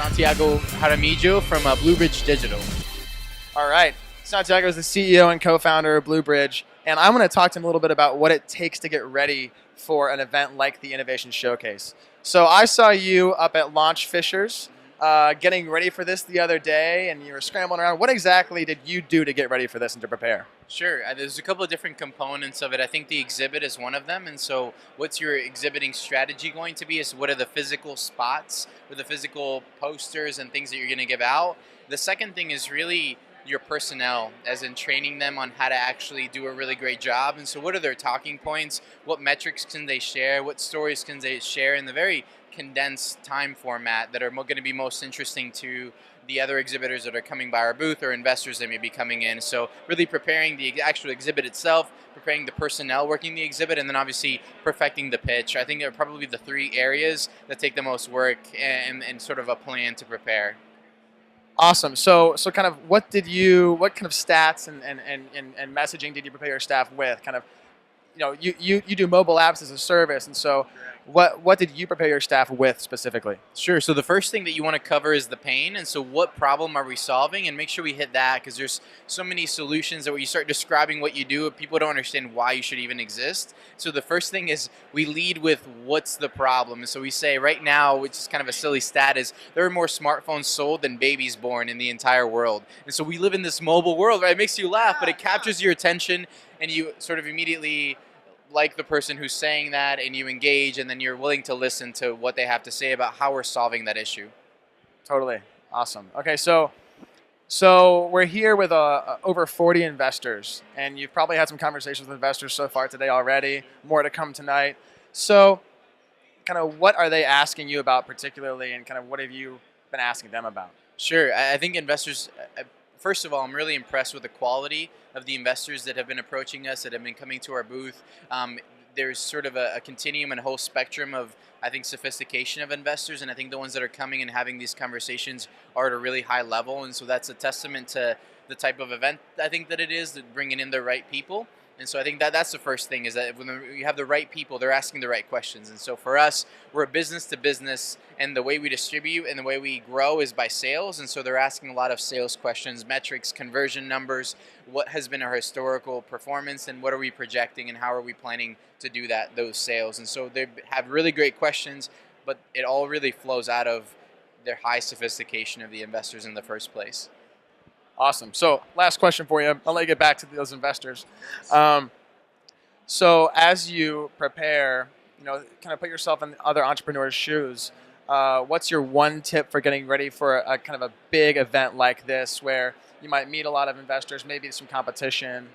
Santiago Jaramillo from BlueBridge Digital. All right. Santiago is the CEO and co-founder of BlueBridge, and I'm going to talk to him a little bit about what it takes to get ready for an event like the Innovation Showcase. So I saw you up at Launch Fishers getting ready for this the other day, and you were scrambling around. What exactly did you do to get ready for this and to prepare? Sure, there's a couple of different components of it. I think the exhibit is one of them, and so what's your exhibiting strategy going to be is what are the physical spots or the physical posters and things that you're going to give out. The second thing is really your personnel, as in training them on how to actually do a really great job. And so what are their talking points? What metrics can they share? What stories can they share in the very condensed time format that are going to be most interesting to the other exhibitors that are coming by our booth or investors that may be coming in. So really preparing the actual exhibit itself, preparing the personnel working the exhibit, and then obviously perfecting the pitch. I think they're probably the three areas that take the most work and sort of a plan to prepare. Awesome. So kind of what kind of stats and messaging did you prepare your staff with? Kind of, you do mobile apps as a service, and so what did you prepare your staff with specifically? Sure. So the first thing that you want to cover is the pain, and so what problem are we solving, and make sure we hit that, because there's so many solutions that when you start describing what you do, people don't understand why you should even exist. So the first thing is we lead with what's the problem. And so we say right now, which is kind of a silly stat, is there are more smartphones sold than babies born in the entire world. And so we live in this mobile world, right? It makes you laugh, but it captures your attention, and you sort of immediately like the person who's saying that, and you engage, and then you're willing to listen to what they have to say about how we're solving that issue. Totally. Awesome. Okay, so we're here with over 40 investors, and you've probably had some conversations with investors so far today already, more to come tonight. So kind of what are they asking you about particularly, and kind of what have you been asking them about? Sure. I think investors, first of all, I'm really impressed with the quality of the investors that have been approaching us, that have been coming to our booth. There's sort of a continuum and a whole spectrum of, I think, sophistication of investors, and I think the ones that are coming and having these conversations are at a really high level, and so that's a testament to the type of event I think that it is, that bringing in the right people. And so I think that's the first thing, is that when you have the right people, they're asking the right questions. And so for us, we're a business to business, and the way we distribute and the way we grow is by sales. And so they're asking a lot of sales questions, metrics, conversion numbers, what has been our historical performance, and what are we projecting, and how are we planning to do those sales. And so they have really great questions, but it all really flows out of their high sophistication of the investors in the first place. Awesome. So last question for you. I'll let you get back to those investors. So as you prepare, kind of put yourself in other entrepreneurs' shoes. What's your one tip for getting ready for a kind of a big event like this, where you might meet a lot of investors, maybe some competition?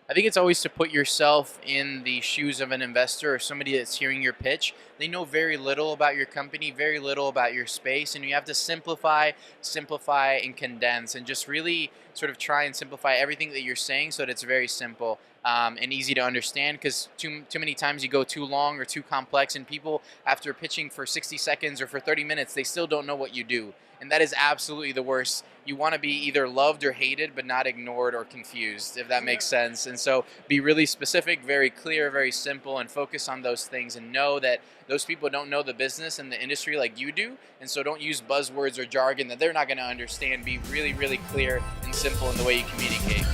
I think it's always to put yourself in the shoes of an investor or somebody that's hearing your pitch. They know very little about your company, very little about your space, and you have to simplify, and condense, and just really sort of try and simplify everything that you're saying so that it's very simple and easy to understand, because too many times you go too long or too complex, and people, after pitching for 60 seconds or for 30 minutes, they still don't know what you do. And that is absolutely the worst. You want to be either loved or hated, but not ignored or confused, if that makes sense. And so be really specific, very clear, very simple, and focus on those things, and know that those people don't know the business and the industry like you do. And so don't use buzzwords or jargon that they're not going to understand. Be really, really clear and simple in the way you communicate.